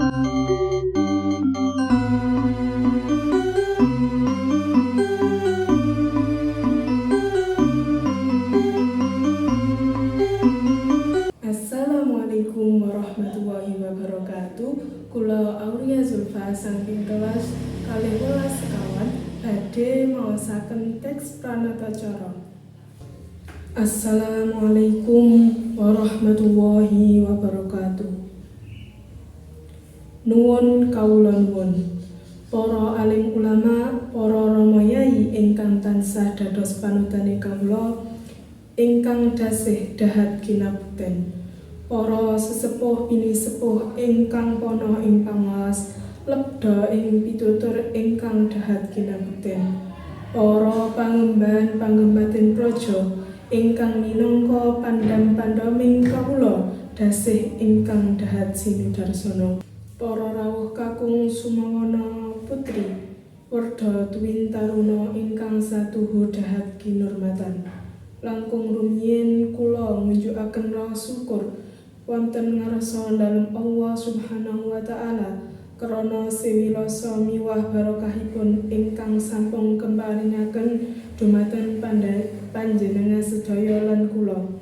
Assalamualaikum warahmatullahi wabarakatuh. Kula Auria Zulfa saking kelas 12 sekawan badhe maosaken teks Pranatacara. Assalamualaikum warahmatullahi wabarakatuh. Nuwun kawula nuwun. Para alim ulama, para rama yai ingkang tansah dados panutane kawula ingkang dasih dahat kinabukten. Para sesepuh bini sepuh ingkang pono ing pangawas lebda ing pitutur ingkang dahat kinabukten. Para pangemban-pangembatin praja ingkang minangka pandam-pandaming kawula dasih ingkang dahat sinudarsana. Para rawuh kakung sumangana putri werda tuwin taruna ingkang satuhu dahat kinurmatan. Langkung rumiyin kula ngunjukaken raos syukur wonten ngarsa dalem Allah Subhanahu wa taala krana sewilasa miwah barokahipun ingkang sampun kemparingaken dumateng panjenengan sedaya lan kula.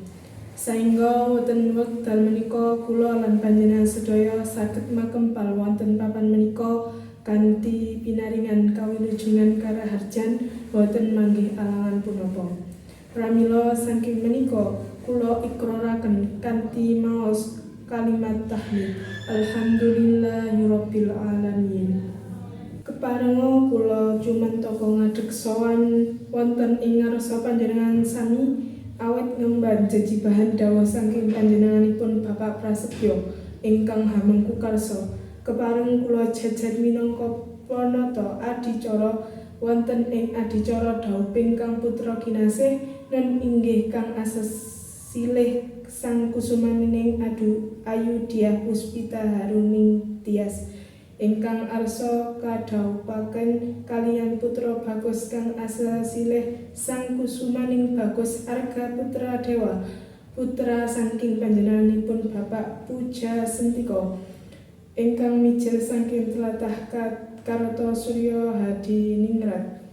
Saengga wonten wekdal menika kula lan panjenengan sedaya saged makempal wonten papan menika kanthi pinaringan kawilujungan karaharjan boten manggih alangan punapa. Pramila saking menika kula ikraraken kanthi maos kalimat tahmid alhamdulillahirabbil alamin. Keparenga kula jumantaka ngadeg sowan wonten ing ngarsa panjenengan sami awit ngemban jejibahan dawuh saking panjenenganipun Bapak Prasetyo ingkang hamengku karsa. Kepareng kula jajar minangka panata adicara wonten ing adicara dawuh pingkang putra kinasih lan inggih kang asesilih sang kusumaning ayu Diah Puspita Haruning Tias ingkang arsa kadhawuhaken kaliyan putra Bagus kang asesilih sang kusumaning Bagus Arga Putra Dewa putra saking panjenenganipun Bapak Puja Sentika ingkang mijil saking tlatah Kartosurya Hadiningrat.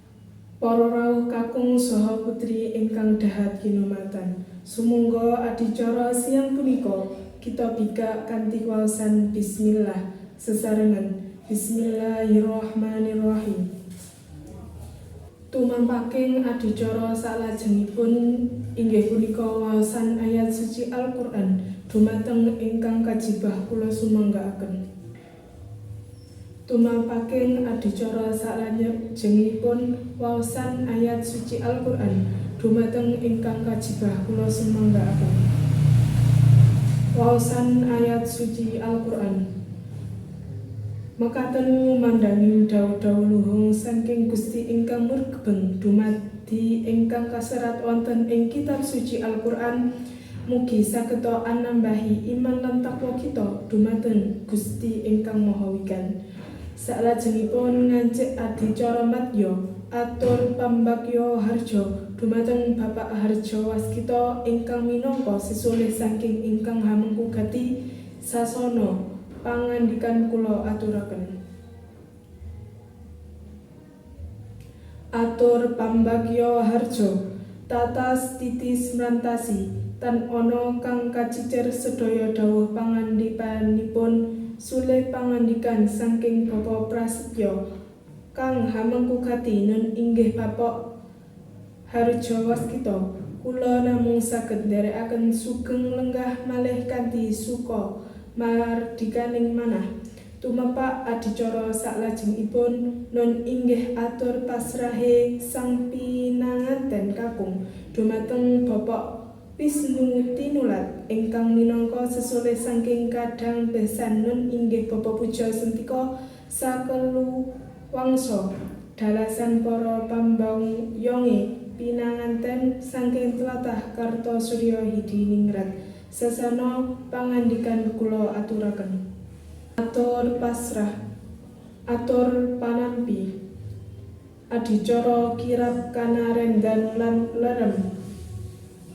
Para rawuh kakung saha putri ingkang dahat kinurmatan. Sumangga adicara siang punika kita bikak kanthi waosan bismillah sesarengan bismillahirrahmanirrahim. Tumampaking adicara salajengipun inggih punika waosan ayat suci Al-Qur'an dumateng ingkang kajibah kula sumanggaaken. Tumampaking adicara salajengipun waosan ayat suci Al-Qur'an dumateng ingkang kajibah kula sumanggaaken. Waosan ayat suci Al-Qur'an. Mekaten ngumandangi dawuh-dawuh luhung saking Gusti ingkang murgebeng dumadi ingkang kaserat wonten ing kitab suci Al-Qur'an. Mugi sageta anambahi iman lan takwa kita dumateng Gusti ingkang Maha Wikan. Salajengipun ngancik adicara madya atur pambagya harja dumateng Bapak Harja Waskita ingkang minangka sesulih saking ingkang hamengku gati sasana pangandikan kula aturaken. Atur pambagya harja tatas titis mrantasi tan ana kang kacicer sedaya dawuh pangandikanipun sulih pangandikan saking Bapak Prasetyo kang hamengku gati nun inggih Bapak Harja Waskita. Kula namung saged nderekaken sugeng lenggah malih kanthi suka mardikaning manah. Tumepak adicara salajengipun nun inggih atur pasrahe sang pinanganten kakung dumateng Bapak Wisnu Tinulat ingkang minangka sesulih saking kadang besan nun inggih Bapak Puja Sentika sakelu wangsa dalasan para pambawyonge pinanganten saking tlatah Kartosurya Hadiningrat. Sasana pangandikan kula aturaken. Atur pasrah, atur panampi, adicara kirab kanarendan lan lerem,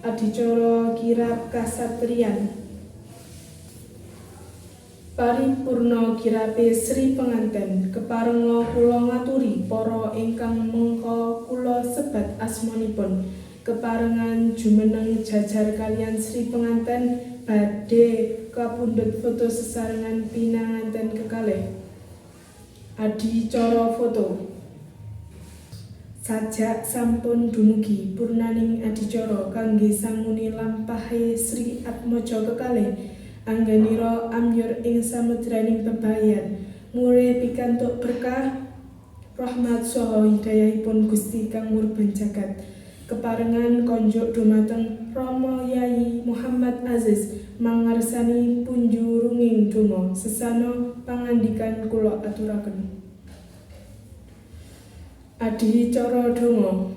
adicara kirab kasatriyan, Paripurna kirape Sri penganten keparenga kula ngaturi para ingkang mangka kula sebat asmanipun keparengan jumeneng jajar kalian Sri penganten badhe kapundhut foto sesarengan pinanganten kekalih. Adicara foto. Sajak sampun dumugi purnaning adicara kangge sanguni lampahe Sri Atmaja kekalih. Anggenira ambyur ing samudraning bebayan mulih pikantuk berkah rahmat saha hidayahipun Gusti Kang Murban Jagat keparengan konjuk dumateng Rama Yai Muhammad Aziz mangarsani punjurunging donga sesana pangandikan kula aturaken. Adicara donga.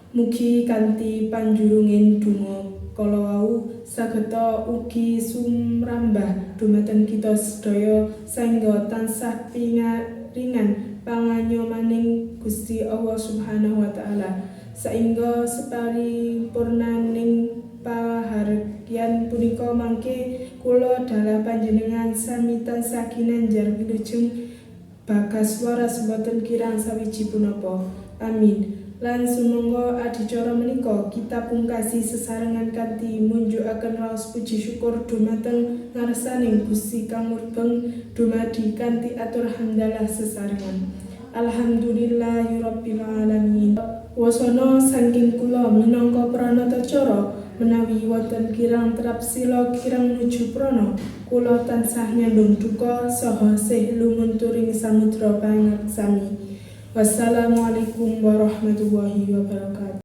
Mugi kanthi panjurunging donga kala wau sageta ugi sumrambah dumateng kita sedaya saengga tansah pingaringan panganyomaning Gusti Allah Subhanahu wa taala saengga separipurnaning pahargyan punika mangke kula dalah panjenengan sami tansah kinanjar wilujeng bagas waras boten kirang sawiji punapa. Amin. Lan sumangga adicara menika kita pungkasi sesarengan kanthi munjukaken raos puji syukur dumateng ngarsaning Gusti Kang Murbeng dumadi kanthi atur hamdalah sesarengan. Alhamdulillahirabbil alamin. Wasana saking kula minangka pranatacara menawi wonten kirang terap sila kirang nuju prana kula tansah nyandung duka saha sih lumunturing samudra pangaksami. Wassalamualaikum warahmatullahi wabarakatuh.